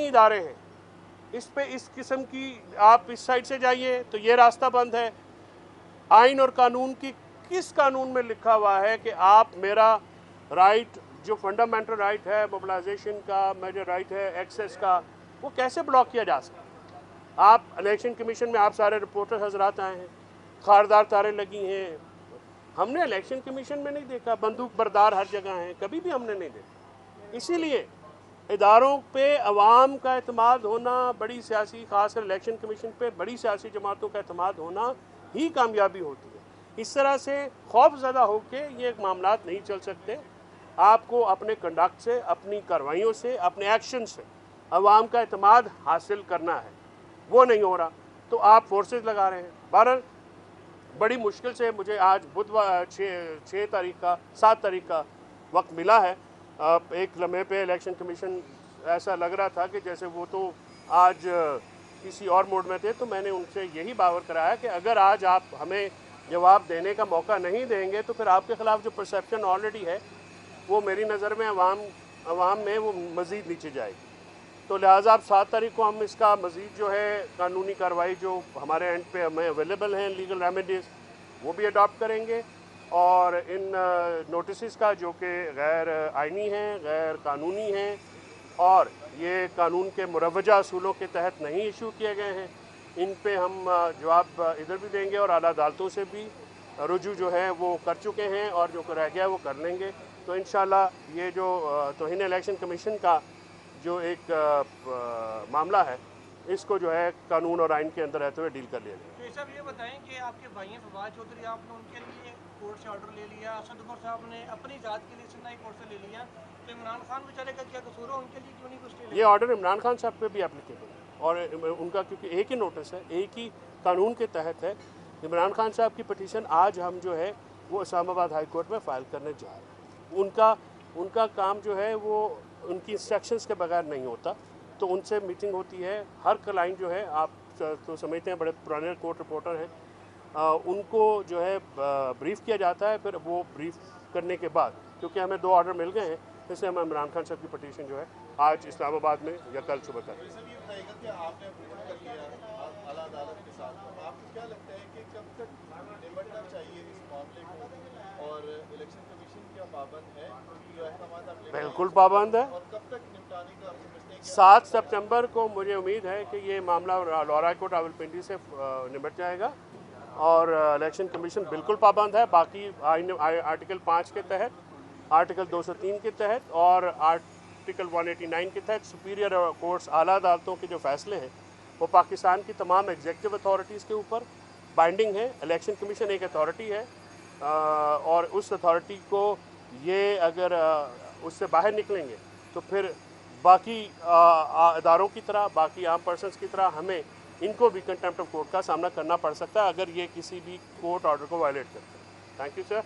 इदारे हैं, इस पे इस किस्म की आप इस साइड से जाइए तो ये रास्ता बंद है। आइन और कानून की किस कानून में लिखा हुआ है कि आप मेरा राइट जो फंडामेंटल राइट है मोबिलाइजेशन का, मेजर राइट है एक्सेस का, वो कैसे ब्लॉक किया जा सकता है? आप इलेक्शन कमीशन में आप सारे रिपोर्टर हजरात आए हैं, खारदार तारें लगी हैं, हमने इलेक्शन कमीशन में नहीं देखा, बंदूक बरदार हर जगह हैं, कभी भी हमने नहीं देखा। इसीलिए इदारों पे अवाम का एतमाद होना, बड़ी सियासी खासकर इलेक्शन कमीशन पे बड़ी सियासी जमातों का एतमाद होना ही कामयाबी होती है। इस तरह से खौफज़दा होके ये मामलात नहीं चल सकते। आपको अपने कंडक्ट से, अपनी कार्रवाइयों से, अपने एक्शन से अवाम का एतमाद हासिल करना है, वो नहीं हो रहा तो आप फोर्सेस लगा रहे हैं। बहरहाल बड़ी मुश्किल से मुझे आज बुधवार 6 तारीख का 7 तारीख का वक्त मिला है। एक लम्हे पे इलेक्शन कमीशन ऐसा लग रहा था कि जैसे वो तो आज किसी और मोड में थे, तो मैंने उनसे यही बावर कराया कि अगर आज आप हमें जवाब देने का मौका नहीं देंगे तो फिर आपके ख़िलाफ़ जो परसेप्शन ऑलरेडी है वो मेरी नज़र में अवाम में वो मज़ीद नीचे जाएगी। तो लिहाजा आप 7 तारीख को हम इसका मज़ीद जो है कानूनी कार्रवाई जो हमारे एंड पे हमें अवेलेबल हैं लीगल रेमेडीज़, वो भी अडॉप्ट करेंगे और इन नोटिस का जो कि गैर आइनी हैं, गैर कानूनी हैं और ये कानून के मुरवजा असूलों के तहत नहीं इशू किए गए हैं, इन पे हम जवाब इधर भी देंगे और आला अदालतों से भी रुजू जो है वो कर चुके हैं और जो रह गया है वो कर लेंगे। तो इंशाल्लाह ये जो तौहीन इलेक्शन कमीशन का जो एक मामला है इसको जो है कानून और आइन के अंदर रहते हुए डील कर लिया जाए। तो साहब ये बताएं कि आपके भाई हैं फवाद चौधरी, आपने उनके लिए कोर्ट से ऑर्डर ले लिया, असद उमर साहब ने अपनी ज़ात के लिए सुनवाई कोर्ट से ले लिया, तो इमरान खान बेचारे का क्या कसूर है, उनके लिए क्यों नहीं कुछ ले? ये ऑर्डर इमरान खान साहब पे भी एप्लीकेबल है और उनका क्योंकि एक ही नोटिस है, एक ही कानून के तहत है। इमरान खान साहब की पटिशन आज हम जो है वो इस्लामाबाद हाई कोर्ट में फ़ाइल करने जा रहे हैं। उनका काम जो है वो उनकी इंस्ट्रक्शंस के बगैर नहीं होता, तो उनसे मीटिंग होती है। हर क्लाइंट जो है आप तो समझते हैं बड़े पुराने कोर्ट रिपोर्टर हैं, उनको जो है ब्रीफ़ किया जाता है। फिर वो ब्रीफ़ करने के बाद क्योंकि हमें 2 ऑर्डर मिल गए हैं, इसलिए हम इमरान खान साहब की पटिशन जो है आज इस्लामाबाद में या कल सुबह कर बिल्कुल पाबंद है। 7 सितंबर को मुझे उम्मीद है कि ये मामला लाहौर कोर्ट रावलपिंडी से निपट जाएगा और इलेक्शन कमीशन बिल्कुल पाबंद है। बाकी आर्टिकल 5 के तहत, आर्टिकल 203 के तहत और आर्टिकल 189 के तहत सुपीरियर कोर्ट्स आला अदालतों के जो फैसले हैं वो पाकिस्तान की तमाम एग्जीक्यूटिव अथॉरिटीज़ के ऊपर बाइंडिंग है। इलेक्शन कमीशन एक अथॉरिटी है और उस अथॉरिटी को ये अगर उससे बाहर निकलेंगे तो फिर बाकी इदारों की तरह, बाकी आम पर्सनस की तरह हमें इनको भी कंटेम्प्ट ऑफ कोर्ट का सामना करना पड़ सकता है अगर ये किसी भी कोर्ट ऑर्डर को वायलेट करते हैं। Thank you sir.